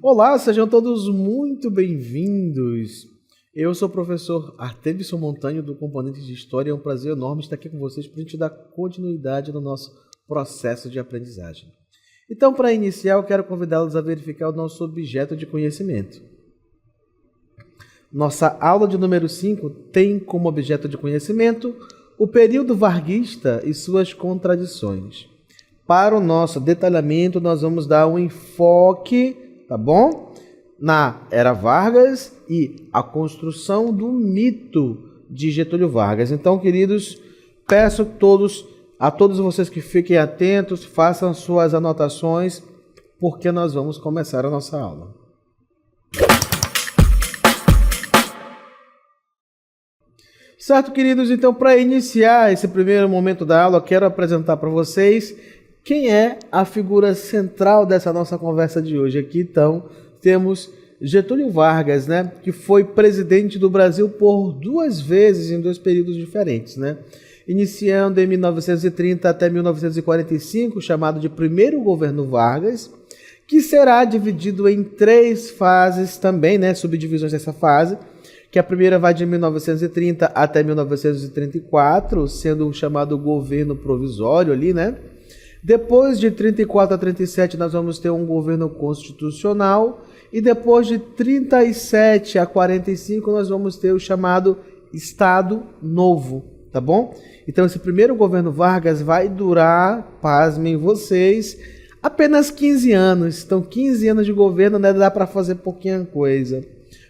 Olá, sejam todos muito bem-vindos. Eu sou o professor Artebison Montanho, do Componente de História. É um prazer enorme estar aqui com vocês para a gente dar continuidade no nosso processo de aprendizagem. Então, para iniciar, eu quero convidá-los a verificar o nosso objeto de conhecimento. Nossa aula de número 5 tem como objeto de conhecimento o período varguista e suas contradições. Para o nosso detalhamento, nós vamos dar um enfoque, tá bom? Na Era Vargas e a construção do mito de Getúlio Vargas. Então, queridos, peço a todos vocês que fiquem atentos, façam suas anotações, porque nós vamos começar a nossa aula. Certo, queridos? Então, para iniciar esse primeiro momento da aula, quero apresentar para vocês quem é a figura central dessa nossa conversa de hoje. Aqui, então, temos Getúlio Vargas, né, que foi presidente do Brasil por 2 vezes em 2 períodos diferentes, né? Iniciando em 1930 até 1945, chamado de primeiro governo Vargas, que será dividido em 3 fases também, né, subdivisões dessa fase, que a primeira vai de 1930 até 1934, sendo chamado governo provisório ali, né? Depois de 34 a 37 nós vamos ter um governo constitucional e depois de 37 a 45 nós vamos ter o chamado Estado Novo, tá bom? Então esse primeiro governo Vargas vai durar, pasmem vocês, apenas 15 anos. Então 15 anos de governo, né, dá para fazer pouquinha coisa.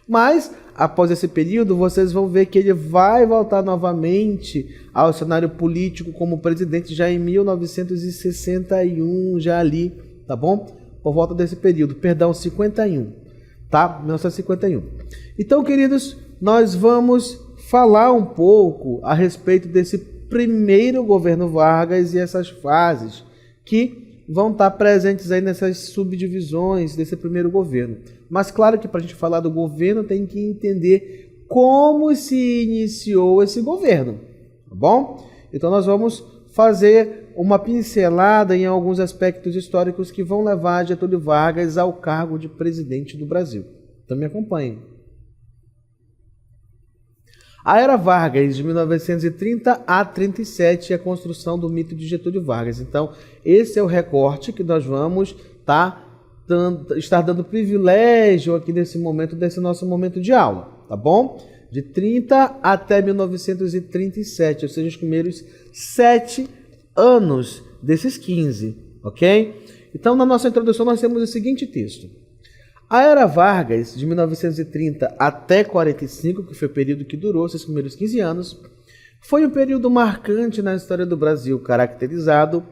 Mas, após esse período, vocês vão ver que ele vai voltar novamente ao cenário político como presidente já em 1961, já ali, tá bom? Por volta desse período, perdão, 51, tá? 1951. Então, queridos, nós vamos falar um pouco a respeito desse primeiro governo Vargas e essas fases que vão estar presentes aí nessas subdivisões desse primeiro governo. Mas claro que para a gente falar do governo tem que entender como se iniciou esse governo, tá bom? Então nós vamos fazer uma pincelada em alguns aspectos históricos que vão levar Getúlio Vargas ao cargo de presidente do Brasil. Então me acompanhem. A Era Vargas, de 1930 a 37, é a construção do mito de Getúlio Vargas. Então, esse é o recorte que nós vamos estar dando privilégio aqui nesse momento, desse nosso momento de aula, tá bom? De 30 até 1937, ou seja, os primeiros 7 anos desses 15, ok? Então, na nossa introdução, nós temos o seguinte texto. A Era Vargas, de 1930 até 45, que foi o período que durou esses primeiros 15 anos, foi um período marcante na história do Brasil, caracterizado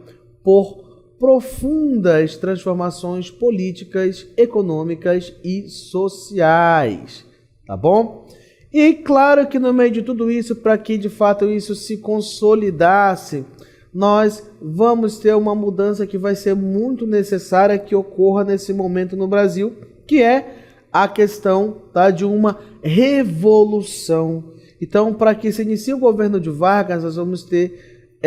por profundas transformações políticas, econômicas e sociais, tá bom? E claro que no meio de tudo isso, para que de fato isso se consolidasse, nós vamos ter uma mudança que vai ser muito necessária que ocorra nesse momento no Brasil, que é a questão, tá, de uma revolução. Então, para que se inicie o governo de Vargas, nós vamos ter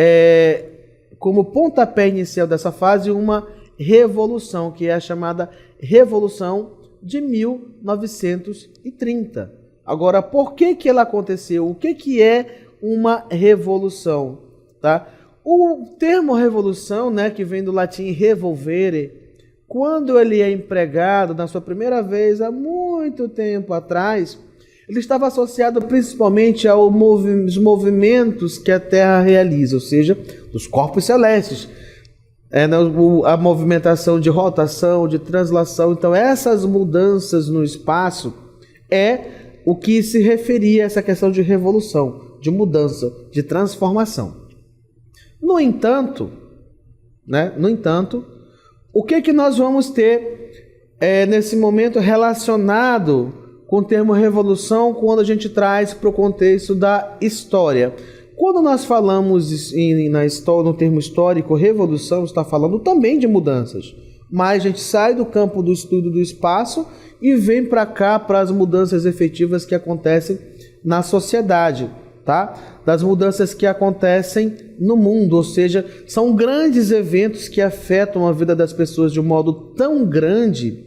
como pontapé inicial dessa fase uma revolução, que é a chamada Revolução de 1930. Agora, por que ela aconteceu? O que é uma revolução? Tá? O termo revolução, né, que vem do latim revolvere, quando ele é empregado na sua primeira vez, há muito tempo atrás, ele estava associado principalmente aos movimentos que a Terra realiza, ou seja, dos corpos celestes. A movimentação de rotação, de translação. Então, essas mudanças no espaço é o que se referia a essa questão de revolução, de mudança, de transformação. No entanto, o que nós vamos ter nesse momento relacionado com o termo revolução quando a gente traz para o contexto da história? Quando nós falamos na história, no termo histórico, revolução está falando também de mudanças, mas a gente sai do campo do estudo do espaço e vem para cá para as mudanças efetivas que acontecem na sociedade. Tá? Das mudanças que acontecem no mundo, ou seja, são grandes eventos que afetam a vida das pessoas de um modo tão grande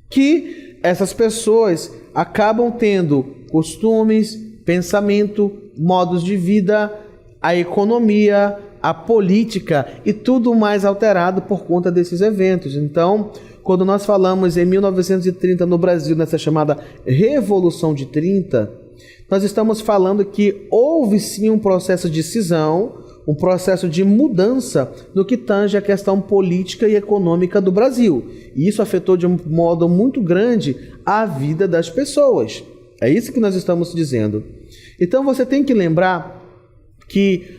que essas pessoas acabam tendo costumes, pensamento, modos de vida, a economia, a política e tudo mais alterado por conta desses eventos. Então, quando nós falamos em 1930 no Brasil, nessa chamada Revolução de 30, nós estamos falando que houve sim um processo de cisão, um processo de mudança no que tange a questão política e econômica do Brasil. E isso afetou de um modo muito grande a vida das pessoas. É isso que nós estamos dizendo. Então você tem que lembrar que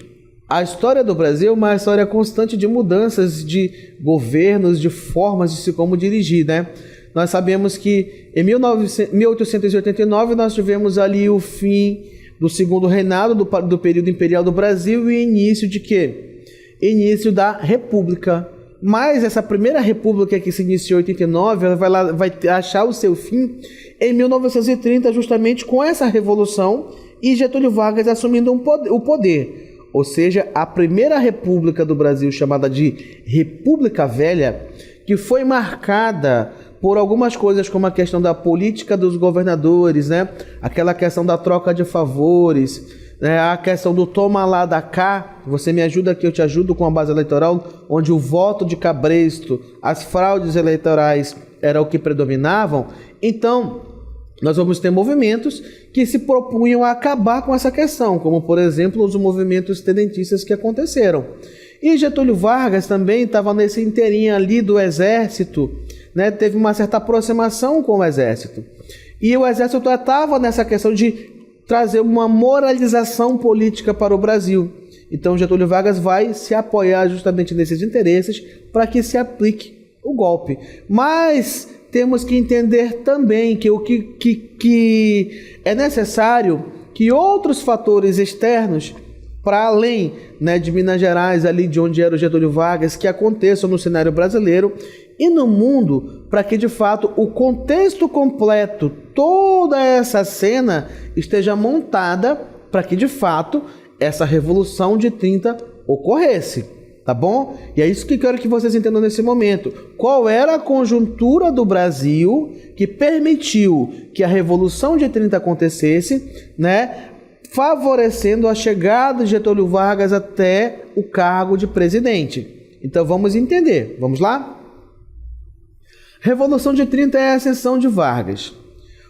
a história do Brasil é uma história constante de mudanças de governos, de formas de se como dirigir, né? Nós sabemos que em 1889 nós tivemos ali o fim do segundo reinado do período imperial do Brasil e início de quê? Início da República. Mas essa primeira República que se iniciou em 89, ela vai achar o seu fim em 1930, justamente com essa revolução e Getúlio Vargas assumindo o poder. Ou seja, a primeira República do Brasil, chamada de República Velha, que foi marcada por algumas coisas como a questão da política dos governadores, né? Aquela questão da troca de favores, né? A questão do toma lá da cá, você me ajuda que eu te ajudo com a base eleitoral, onde o voto de cabresto, as fraudes eleitorais era o que predominavam. Então, nós vamos ter movimentos que se propunham a acabar com essa questão, como, por exemplo, os movimentos tenentistas que aconteceram. E Getúlio Vargas também estava nesse inteirinho ali do Exército, né? Teve uma certa aproximação com o Exército. E o Exército estava nessa questão de trazer uma moralização política para o Brasil. Então, Getúlio Vargas vai se apoiar justamente nesses interesses para que se aplique o golpe. Mas temos que entender também que é necessário que outros fatores externos, para além, né, de Minas Gerais, ali de onde era o Getúlio Vargas, que aconteçam no cenário brasileiro e no mundo, para que de fato o contexto completo, toda essa cena esteja montada para que de fato essa Revolução de 30 ocorresse. Tá bom? E é isso que quero que vocês entendam nesse momento. Qual era a conjuntura do Brasil que permitiu que a Revolução de 30 acontecesse, né? Favorecendo a chegada de Getúlio Vargas até o cargo de presidente. Então vamos entender. Vamos lá? Revolução de 30 é a ascensão de Vargas.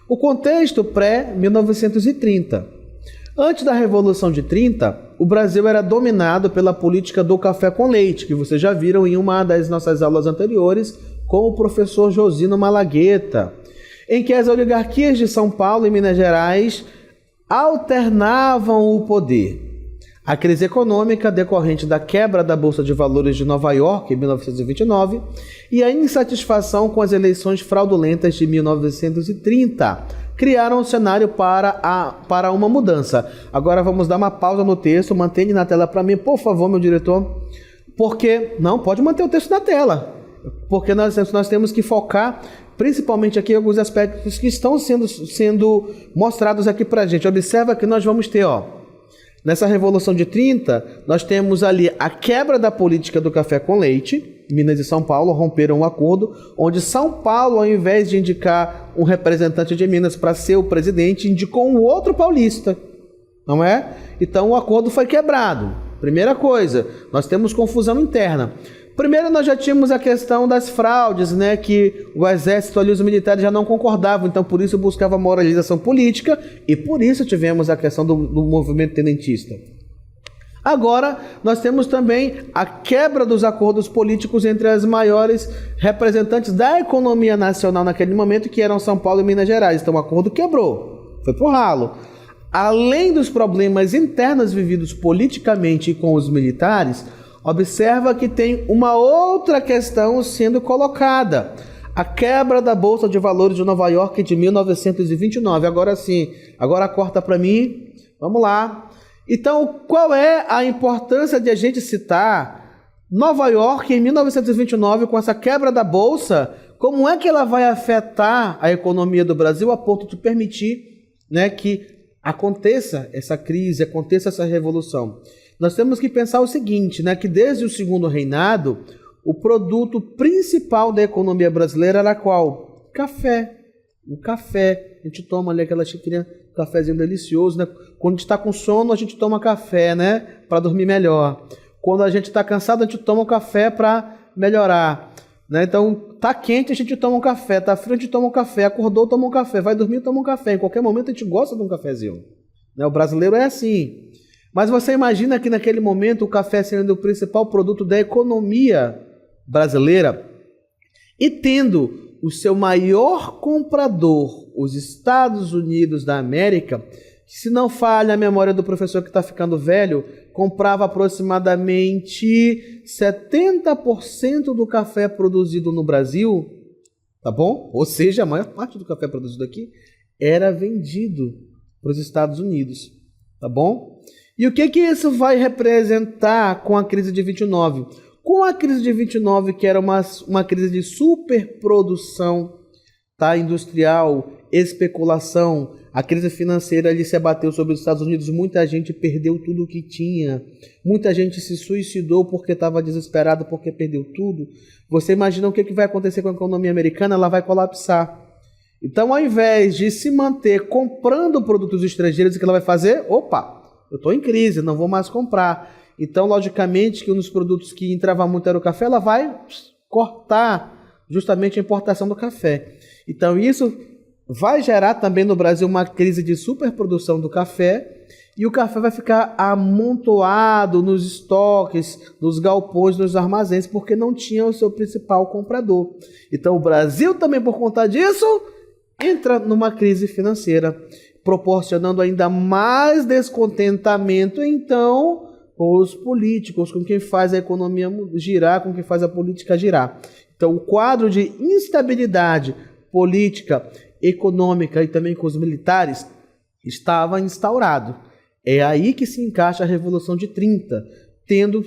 O contexto pré-1930. Antes da Revolução de 30, o Brasil era dominado pela política do café com leite, que vocês já viram em uma das nossas aulas anteriores com o professor Josino Malagueta, em que as oligarquias de São Paulo e Minas Gerais alternavam o poder. A crise econômica decorrente da quebra da Bolsa de Valores de Nova York em 1929 e a insatisfação com as eleições fraudulentas de 1930 criaram um cenário para uma mudança. Agora vamos dar uma pausa no texto, mantenha na tela para mim, por favor, meu diretor. Porque, não, pode manter o texto na tela, porque nós temos que focar principalmente aqui alguns aspectos que estão sendo mostrados aqui para a gente. Observa que nós vamos ter, nessa Revolução de 30, nós temos ali a quebra da política do café com leite. Minas e São Paulo romperam um acordo onde São Paulo, ao invés de indicar um representante de Minas para ser o presidente, indicou um outro paulista, não é? Então o acordo foi quebrado. Primeira coisa, nós temos confusão interna. Primeiro, nós já tínhamos a questão das fraudes, né, que o exército ali, os militares já não concordavam, então por isso buscava moralização política e por isso tivemos a questão do movimento tenentista. Agora, nós temos também a quebra dos acordos políticos entre as maiores representantes da economia nacional naquele momento, que eram São Paulo e Minas Gerais. Então o acordo quebrou, foi pro ralo. Além dos problemas internos vividos politicamente com os militares, observa que tem uma outra questão sendo colocada. A quebra da Bolsa de Valores de Nova York de 1929. Agora sim, agora corta para mim. Vamos lá. Então, qual é a importância de a gente citar Nova York em 1929 com essa quebra da Bolsa? Como é que ela vai afetar a economia do Brasil a ponto de permitir, né, que aconteça essa crise, aconteça essa revolução? Nós temos que pensar o seguinte, né, que desde o segundo reinado, o produto principal da economia brasileira era qual? café. O café, a gente toma ali aquela xicrinha, um cafezinho delicioso, né? Quando a gente está com sono, a gente toma café, né? Para dormir melhor. Quando a gente está cansado, a gente toma um café para melhorar, né? Então, tá quente, a gente toma um café, tá frio, a gente toma um café, acordou, toma um café, vai dormir, toma um café. Em qualquer momento a gente gosta de um cafezinho, né? O brasileiro é assim. Mas você imagina que naquele momento o café sendo o principal produto da economia brasileira e tendo o seu maior comprador, os Estados Unidos da América, que, se não falha a memória do professor que está ficando velho, comprava aproximadamente 70% do café produzido no Brasil, tá bom? Ou seja, a maior parte do café produzido aqui era vendido para os Estados Unidos, tá bom? E o que isso vai representar com a crise de 29? Com a crise de 29, que era uma crise de superprodução, tá, industrial, especulação, a crise financeira ali se abateu sobre os Estados Unidos, muita gente perdeu tudo o que tinha, muita gente se suicidou porque estava desesperado, porque perdeu tudo. Você imagina o que vai acontecer com a economia americana? Ela vai colapsar. Então, ao invés de se manter comprando produtos estrangeiros, o que ela vai fazer? Opa, eu estou em crise, não vou mais comprar. Então, logicamente, que um dos produtos que entrava muito era o café, ela vai cortar justamente a importação do café. Então, isso vai gerar também no Brasil uma crise de superprodução do café e o café vai ficar amontoado nos estoques, nos galpões, nos armazéns, porque não tinha o seu principal comprador. Então, o Brasil também, por conta disso, entra numa crise financeira, proporcionando ainda mais descontentamento, então, com os políticos, com quem faz a economia girar, com quem faz a política girar. Então, o quadro de instabilidade política, econômica e também com os militares estava instaurado. É aí que se encaixa a Revolução de 30,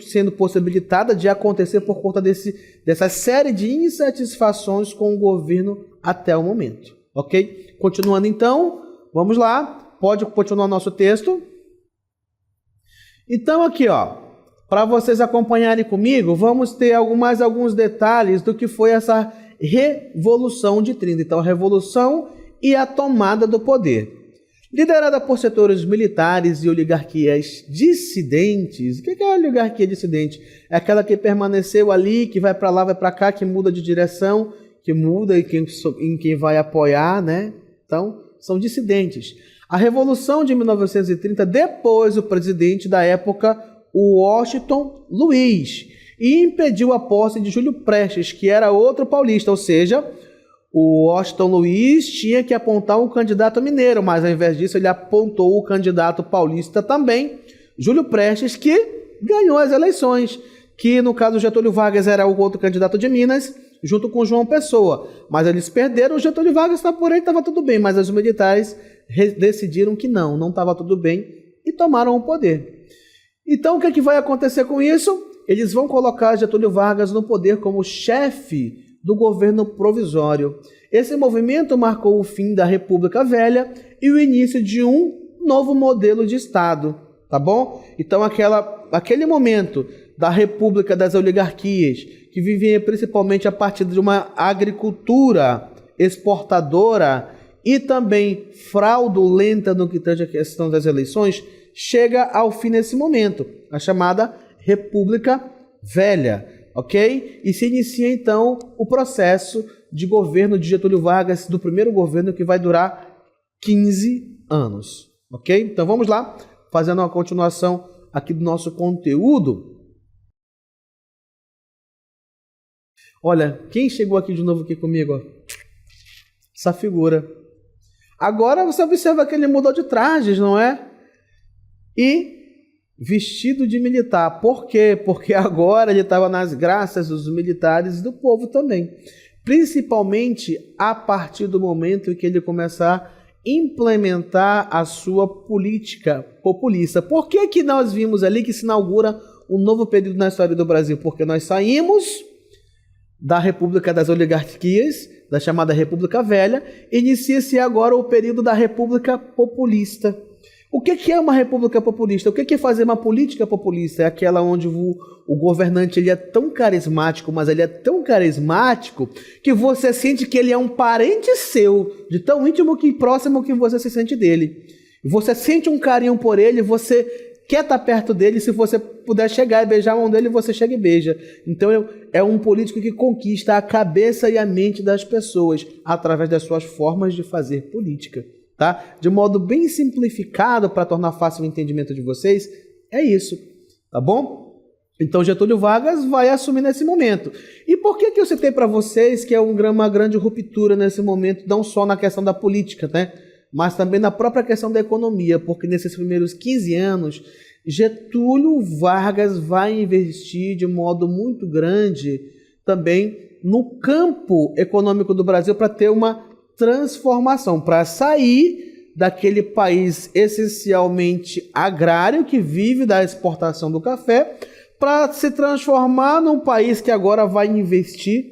sendo possibilitada de acontecer por conta dessa série de insatisfações com o governo até o momento. Ok? Continuando então, vamos lá, pode continuar nosso texto. Então aqui, ó, para vocês acompanharem comigo, vamos ter alguns detalhes do que foi essa Revolução de 30. Então, a Revolução e a tomada do poder. Liderada por setores militares e oligarquias dissidentes. O que é a oligarquia dissidente? É aquela que permaneceu ali, que vai para lá, vai para cá, que muda de direção, que muda em quem vai apoiar, né? Então, são dissidentes. A Revolução de 1930, depois o presidente da época, o Washington Luiz, e impediu a posse de Júlio Prestes, que era outro paulista, ou seja, o Washington Luiz tinha que apontar um candidato mineiro, mas ao invés disso ele apontou o candidato paulista também, Júlio Prestes, que ganhou as eleições, que no caso Getúlio Vargas era o outro candidato de Minas, junto com João Pessoa, mas eles perderam, o Getúlio Vargas estava por aí, estava tudo bem, mas os militares decidiram que não estava tudo bem e tomaram o poder. Então o que vai acontecer com isso? Eles vão colocar Getúlio Vargas no poder como chefe do governo provisório. Esse movimento marcou o fim da República Velha e o início de um novo modelo de Estado, tá bom? Então aquele momento da República das Oligarquias, que vivia principalmente a partir de uma agricultura exportadora e também fraudulenta no que tange a questão das eleições, chega ao fim nesse momento, a chamada República Velha, ok? E se inicia então o processo de governo de Getúlio Vargas, do primeiro governo que vai durar 15 anos, ok? Então vamos lá, fazendo uma continuação aqui do nosso conteúdo. Olha, quem chegou aqui de novo aqui comigo? Ó? Essa figura. Agora você observa que ele mudou de trajes, não é? E vestido de militar. Por quê? Porque agora ele estava nas graças dos militares e do povo também. Principalmente a partir do momento que ele começar a implementar a sua política populista. Por que nós vimos ali que se inaugura um novo período na história do Brasil? Porque nós saímos da República das Oligarquias, da chamada República Velha, inicia-se agora o período da República Populista. O que é uma república populista? O que é fazer uma política populista? É aquela onde o governante ele é tão carismático, mas ele é tão carismático que você sente que ele é um parente seu, de tão íntimo e próximo que você se sente dele. Você sente um carinho por ele, você quer estar perto dele, se você puder chegar e beijar a mão dele, você chega e beija. Então é um político que conquista a cabeça e a mente das pessoas através das suas formas de fazer política. Tá? De modo bem simplificado, para tornar fácil o entendimento de vocês, é isso, tá bom? Então Getúlio Vargas vai assumir nesse momento. E por que eu citei para vocês que é uma grande ruptura nesse momento, não só na questão da política, né? Mas também na própria questão da economia, porque nesses primeiros 15 anos, Getúlio Vargas vai investir de modo muito grande também no campo econômico do Brasil para ter uma transformação, para sair daquele país essencialmente agrário que vive da exportação do café, para se transformar num país que agora vai investir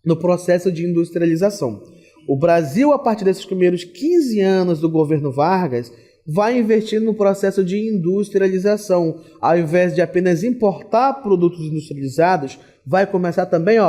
no processo de industrialização. O Brasil, a partir desses primeiros 15 anos do governo Vargas, vai investir no processo de industrialização. Ao invés de apenas importar produtos industrializados, vai começar também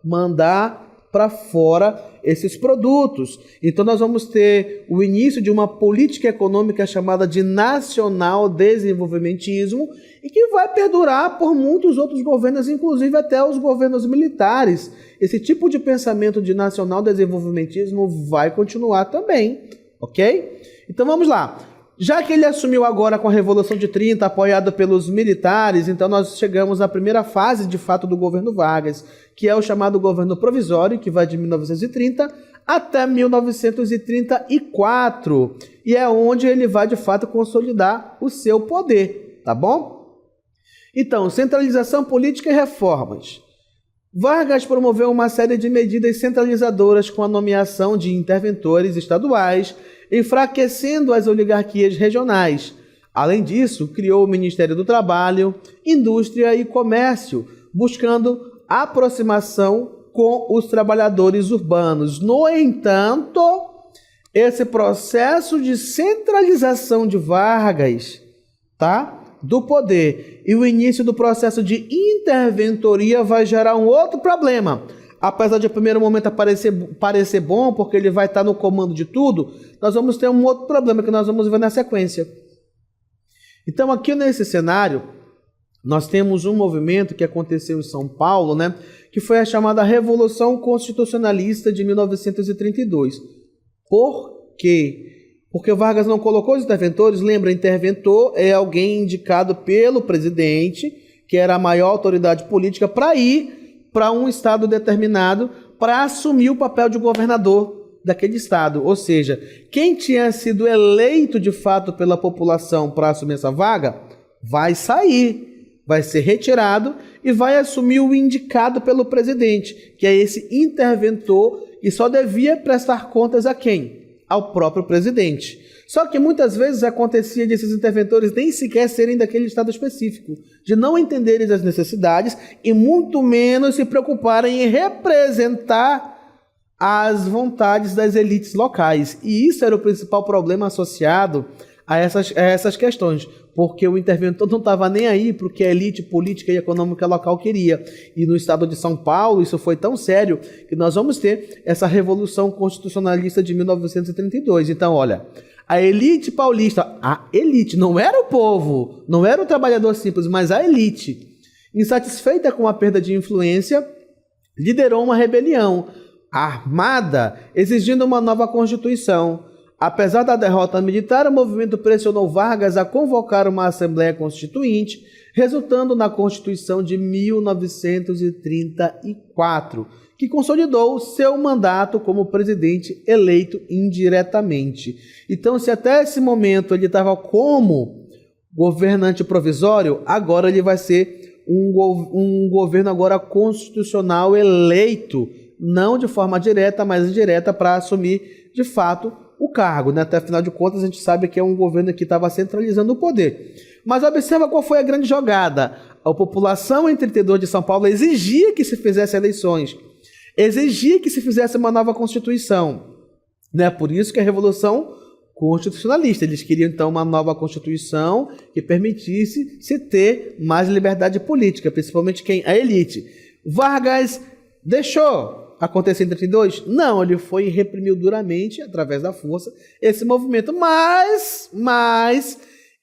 mandar para fora esses produtos. Então nós vamos ter o início de uma política econômica chamada de nacional desenvolvimentismo e que vai perdurar por muitos outros governos, inclusive até os governos militares. Esse tipo de pensamento de nacional desenvolvimentismo vai continuar também, ok? Então vamos lá. Já que ele assumiu agora com a Revolução de 30, apoiado pelos militares, então nós chegamos à primeira fase, de fato, do governo Vargas, que é o chamado governo provisório, que vai de 1930 até 1934. E é onde ele vai, de fato, consolidar o seu poder, tá bom? Então, centralização política e reformas. Vargas promoveu uma série de medidas centralizadoras com a nomeação de interventores estaduais, enfraquecendo as oligarquias regionais. Além disso, criou o Ministério do Trabalho, Indústria e Comércio, buscando aproximação com os trabalhadores urbanos. No entanto, esse processo de centralização de Vargas, do poder e o início do processo de interventoria vai gerar um outro problema. Apesar de, no primeiro momento, parecer bom, porque ele vai estar no comando de tudo, nós vamos ter um outro problema que nós vamos ver na sequência. Então, aqui nesse cenário, nós temos um movimento que aconteceu em São Paulo, que foi a chamada Revolução Constitucionalista de 1932. Por quê? Porque Vargas não colocou os interventores. Lembra, interventor é alguém indicado pelo presidente, que era a maior autoridade política, para ir para um estado determinado para assumir o papel de governador daquele estado. Ou seja, quem tinha sido eleito de fato pela população para assumir essa vaga, vai sair, vai ser retirado e vai assumir o indicado pelo presidente, que é esse interventor, e só devia prestar contas a quem? Ao próprio presidente. Só que muitas vezes acontecia de esses interventores nem sequer serem daquele estado específico, de não entenderem as necessidades e muito menos se preocuparem em representar as vontades das elites locais. E isso era o principal problema associado a essas questões, porque o interventor não estava nem aí para o que a elite política e econômica local queria. E no estado de São Paulo isso foi tão sério que nós vamos ter essa Revolução Constitucionalista de 1932. Então, olha, a elite paulista, a elite, não era o povo, não era o trabalhador simples, mas a elite, insatisfeita com a perda de influência, liderou uma rebelião armada exigindo uma nova Constituição. Apesar da derrota militar, o movimento pressionou Vargas a convocar uma Assembleia Constituinte, resultando na Constituição de 1934, que consolidou seu mandato como presidente eleito indiretamente. Então, se até esse momento ele estava como governante provisório, agora ele vai ser um governo agora constitucional eleito, não de forma direta, mas indireta, para assumir de fato o cargo, Até afinal de contas a gente sabe que é um governo que estava centralizando o poder. Mas observa qual foi a grande jogada. A população em 32 de São Paulo exigia que se fizesse eleições, exigia que se fizesse uma nova Constituição. Por isso que a Revolução constitucionalista. Eles queriam, então, uma nova Constituição que permitisse se ter mais liberdade política, principalmente a elite. Vargas deixou acontecer em 32? Não, ele foi e reprimiu duramente, através da força, esse movimento. Mas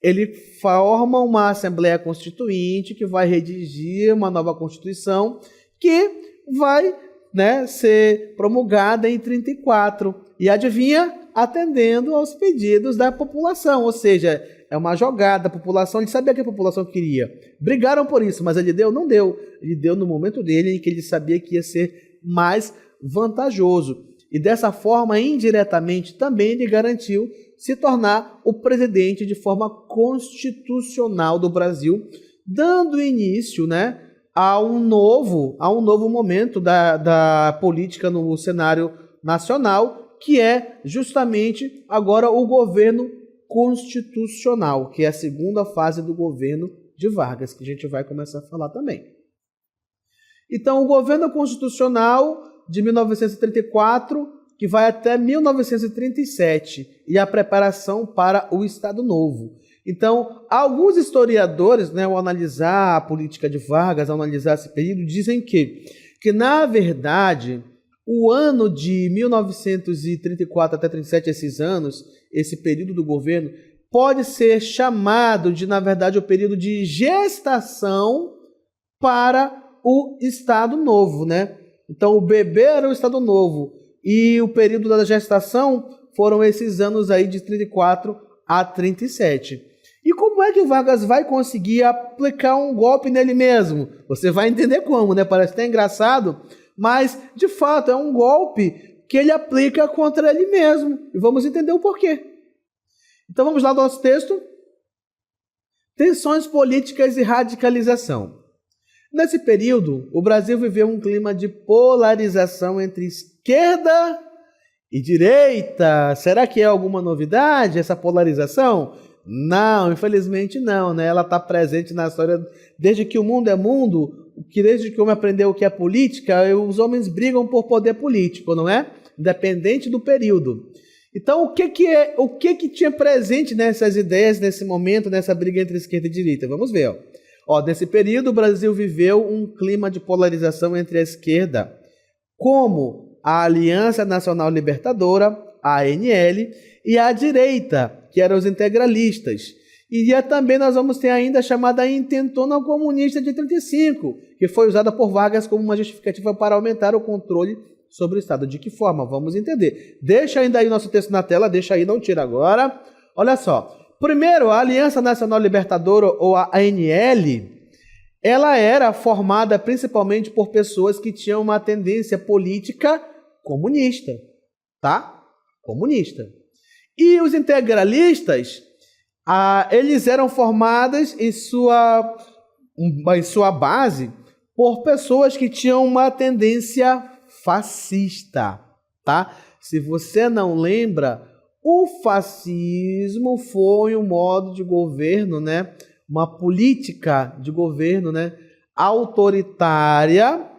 ele forma uma Assembleia Constituinte que vai redigir uma nova Constituição que vai, né, ser promulgada em 34. E adivinha? Atendendo aos pedidos da população. Ou seja, é uma jogada. A população, ele sabia que a população queria. Brigaram por isso, mas ele deu? Não deu. Ele deu no momento dele em que ele sabia que ia ser mais vantajoso. E dessa forma, indiretamente, também ele garantiu se tornar o presidente de forma constitucional do Brasil, dando início, né, a um novo momento da política no cenário nacional, que é justamente agora o governo constitucional, que é a segunda fase do governo de Vargas, que a gente vai começar a falar também. Então, o governo constitucional de 1934, que vai até 1937, e a preparação para o Estado Novo. Então, alguns historiadores, né, ao analisar a política de Vargas, ao analisar esse período, dizem que na verdade, o ano de 1934 até 37, esses anos, esse período do governo, pode ser chamado de, na verdade, o período de gestação para o Estado Novo, né? Então, o bebê era o Estado Novo e o período da gestação foram esses anos aí de 34 a 37. E como é que o Vargas vai conseguir aplicar um golpe nele mesmo? Você vai entender como, né? Parece até engraçado, mas, de fato, é um golpe que ele aplica contra ele mesmo. E vamos entender o porquê. Então, vamos lá ao nosso texto. Tensões políticas e radicalização. Nesse período, o Brasil viveu um clima de polarização entre esquerda e direita. Será que é alguma novidade essa polarização? Não, infelizmente não, né? Ela está presente na história desde que o mundo é mundo, desde que o homem aprendeu o que é política, os homens brigam por poder político, não é? Independente do período. Então, o que tinha presente nessas ideias, nesse momento, nessa briga entre esquerda e direita? Vamos ver, nesse período, o Brasil viveu um clima de polarização entre a esquerda, como a Aliança Nacional Libertadora, a ANL, e a direita, que eram os integralistas. E também nós vamos ter ainda a chamada Intentona Comunista de 35, que foi usada por Vargas como uma justificativa para aumentar o controle sobre o Estado. De que forma? Vamos entender. Deixa ainda aí o nosso texto na tela, deixa aí, não tira agora. Olha só. Primeiro, a Aliança Nacional Libertadora, ou a ANL, ela era formada principalmente por pessoas que tinham uma tendência política comunista, tá? Comunista. E os integralistas, eles eram formados em sua base por pessoas que tinham uma tendência fascista, tá? Se você não lembra, o fascismo foi um modo de governo, né? Uma política de governo, né? Autoritária,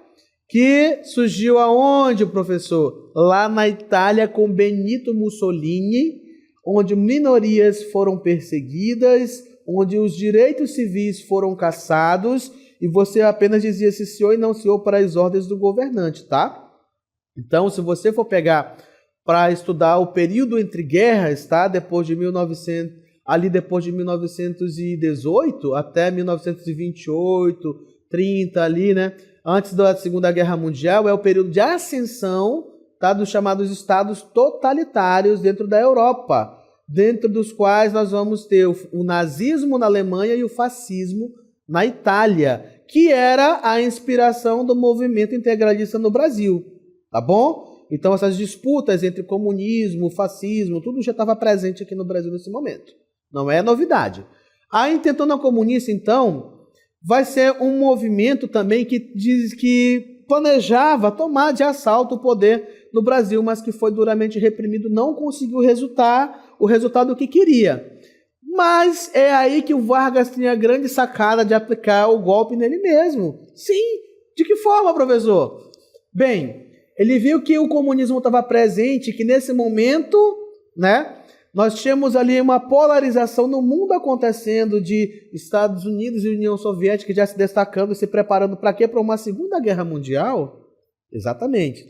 que surgiu aonde, professor? Lá na Itália, com Benito Mussolini, onde minorias foram perseguidas, onde os direitos civis foram cassados, e você apenas dizia se senhor e não senhor para as ordens do governante, tá? Então, se você for pegar para estudar o período entre guerras, tá? Depois de 1918 até 1928, 30 ali, né? Antes da Segunda Guerra Mundial, é o período de ascensão, tá? Dos chamados estados totalitários dentro da Europa, dentro dos quais nós vamos ter o nazismo na Alemanha e o fascismo na Itália, que era a inspiração do movimento integralista no Brasil, tá bom? Então essas disputas entre comunismo, fascismo, tudo já estava presente aqui no Brasil nesse momento. Não é novidade. A Intentona Comunista, então, vai ser um movimento também que planejava tomar de assalto o poder no Brasil, mas que foi duramente reprimido, não conseguiu o resultado que queria. Mas é aí que o Vargas tinha a grande sacada de aplicar o golpe nele mesmo. Sim, de que forma, professor? Bem, ele viu que o comunismo estava presente, que nesse momento, né, Nós tínhamos ali uma polarização no mundo acontecendo de Estados Unidos e União Soviética já se destacando, se preparando para quê? Para uma Segunda Guerra Mundial? Exatamente.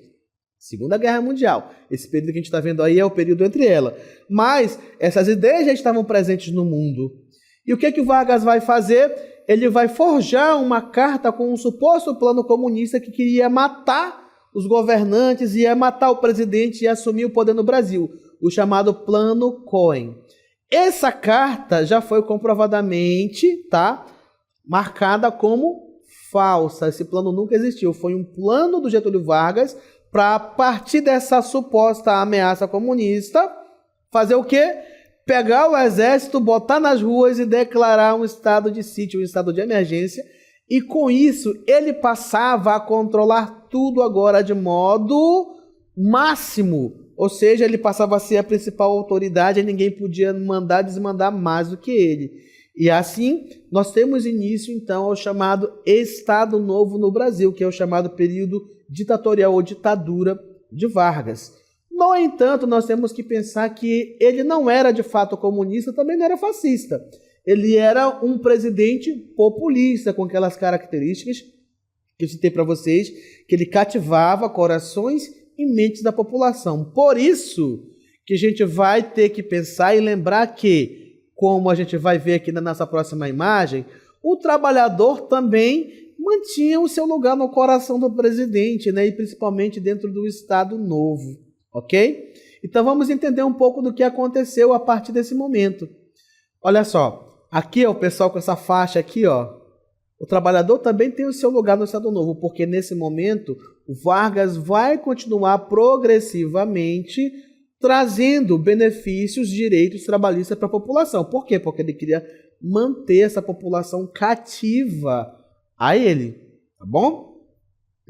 Segunda Guerra Mundial. Esse período que a gente está vendo aí é o período entre elas. Mas essas ideias já estavam presentes no mundo. E o que o Vargas vai fazer? Ele vai forjar uma carta com um suposto plano comunista que queria matar os governantes, ia matar o presidente e assumir o poder no Brasil. O chamado Plano Cohen. Essa carta já foi comprovadamente, marcada como falsa. Esse plano nunca existiu. Foi um plano do Getúlio Vargas para, a partir dessa suposta ameaça comunista, fazer o quê? Pegar o exército, botar nas ruas e declarar um estado de sítio, um estado de emergência. E com isso, ele passava a controlar tudo agora de modo máximo. Ou seja, ele passava a ser a principal autoridade e ninguém podia mandar, desmandar mais do que ele. E assim, nós temos início, então, ao chamado Estado Novo no Brasil, que é o chamado período ditatorial ou ditadura de Vargas. No entanto, nós temos que pensar que ele não era de fato comunista, também não era fascista. Ele era um presidente populista, com aquelas características que eu citei para vocês, que ele cativava corações e mentes da população. Por isso que a gente vai ter que pensar e lembrar que, como a gente vai ver aqui na nossa próxima imagem, o trabalhador também mantinha o seu lugar no coração do presidente, né? E principalmente dentro do Estado Novo, ok? Então vamos entender um pouco do que aconteceu a partir desse momento. Olha só. Aqui é o pessoal com essa faixa aqui, ó. O trabalhador também tem o seu lugar no Estado Novo, porque nesse momento o Vargas vai continuar progressivamente trazendo benefícios, direitos trabalhistas para a população. Por quê? Porque ele queria manter essa população cativa a ele, tá bom?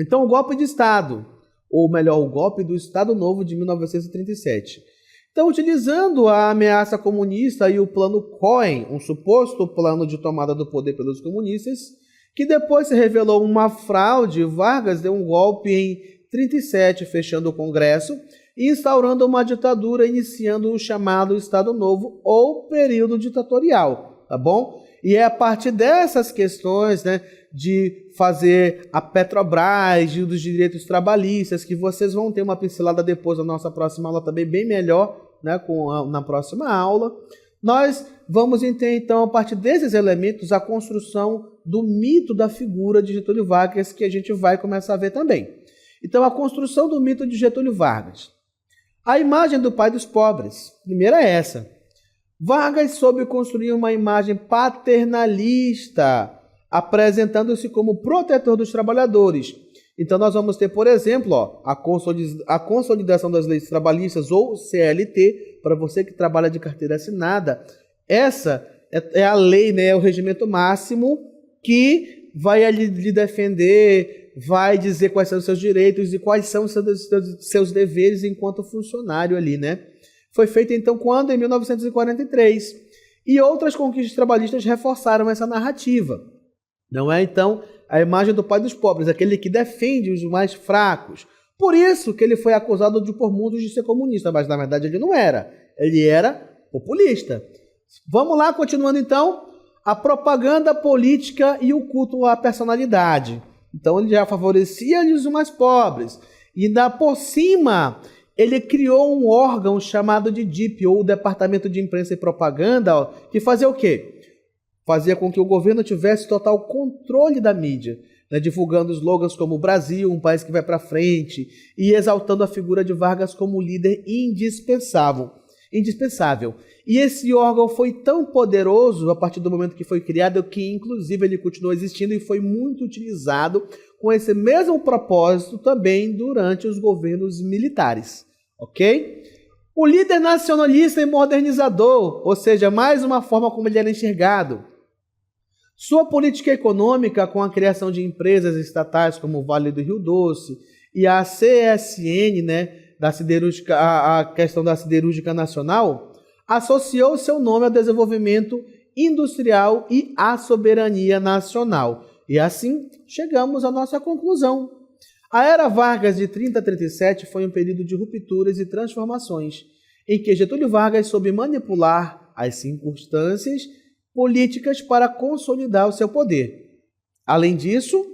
Então o golpe de Estado, ou melhor, o golpe do Estado Novo de 1937. Então, utilizando a ameaça comunista e o plano Cohen, um suposto plano de tomada do poder pelos comunistas, que depois se revelou uma fraude, Vargas deu um golpe em 37, fechando o Congresso e instaurando uma ditadura, iniciando o chamado Estado Novo ou período ditatorial, tá bom? E é a partir dessas questões, né, de fazer a Petrobras, dos direitos trabalhistas, que vocês vão ter uma pincelada depois na nossa próxima aula também bem melhor, né, na próxima aula. Nós vamos entender, então, a partir desses elementos, a construção do mito da figura de Getúlio Vargas, que a gente vai começar a ver também. Então, a construção do mito de Getúlio Vargas. A imagem do pai dos pobres. Primeira é essa. Vargas soube construir uma imagem paternalista, apresentando-se como protetor dos trabalhadores. Então, nós vamos ter, por exemplo, a consolidação das leis trabalhistas, ou CLT, para você que trabalha de carteira assinada. Essa é a lei, né, é o regimento máximo que vai lhe defender, vai dizer quais são os seus direitos e quais são os seus deveres enquanto funcionário ali, né? Foi feito, então, quando? Em 1943. E outras conquistas trabalhistas reforçaram essa narrativa. Não é, então, a imagem do pai dos pobres, aquele que defende os mais fracos. Por isso que ele foi acusado por muitos de ser comunista, mas na verdade ele não era. Ele era populista. Vamos lá, continuando então. A propaganda política e o culto à personalidade. Então ele já favorecia os mais pobres. E ainda por cima, ele criou um órgão chamado de DIP, ou Departamento de Imprensa e Propaganda, que fazia o quê? Fazia com que o governo tivesse total controle da mídia, né, divulgando slogans como o Brasil, um país que vai para frente, e exaltando a figura de Vargas como líder indispensável. E esse órgão foi tão poderoso a partir do momento que foi criado que, inclusive, ele continuou existindo e foi muito utilizado com esse mesmo propósito também durante os governos militares, ok? O líder nacionalista e modernizador, ou seja, mais uma forma como ele era enxergado. Sua política econômica, com a criação de empresas estatais como o Vale do Rio Doce e a CSN, né, da siderúrgica, a questão da siderúrgica nacional, associou seu nome ao desenvolvimento industrial e à soberania nacional. E assim chegamos à nossa conclusão. A era Vargas de 30 a 37 foi um período de rupturas e transformações. em que Getúlio Vargas soube manipular as circunstâncias políticas para consolidar o seu poder. Além disso,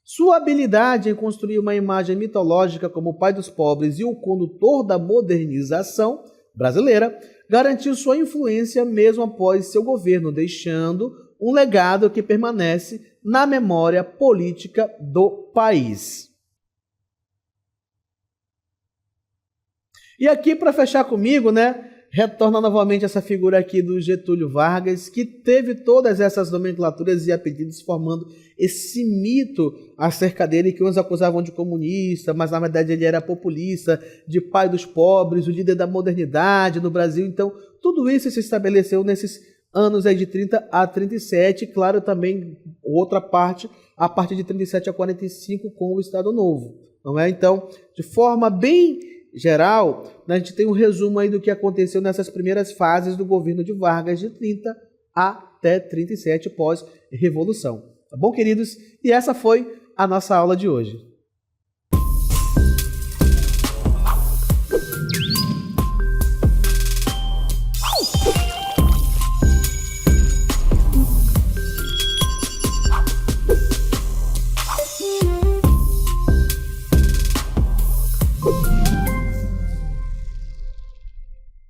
sua habilidade em construir uma imagem mitológica como o pai dos pobres e o condutor da modernização brasileira garantiu sua influência mesmo após seu governo, deixando um legado que permanece na memória política do país. E aqui, para fechar comigo, retorna novamente essa figura aqui do Getúlio Vargas, que teve todas essas nomenclaturas e apelidos, formando esse mito acerca dele, que uns acusavam de comunista, mas na verdade ele era populista, de pai dos pobres, o líder da modernidade no Brasil. Então, tudo isso se estabeleceu nesses anos aí de 30 a 37, claro, também outra parte, a partir de 37 a 45 com o Estado Novo, não é? Então, de forma bem geral, a gente tem um resumo aí do que aconteceu nessas primeiras fases do governo de Vargas, de 30 até 37 pós-revolução. Tá bom, queridos? E essa foi a nossa aula de hoje.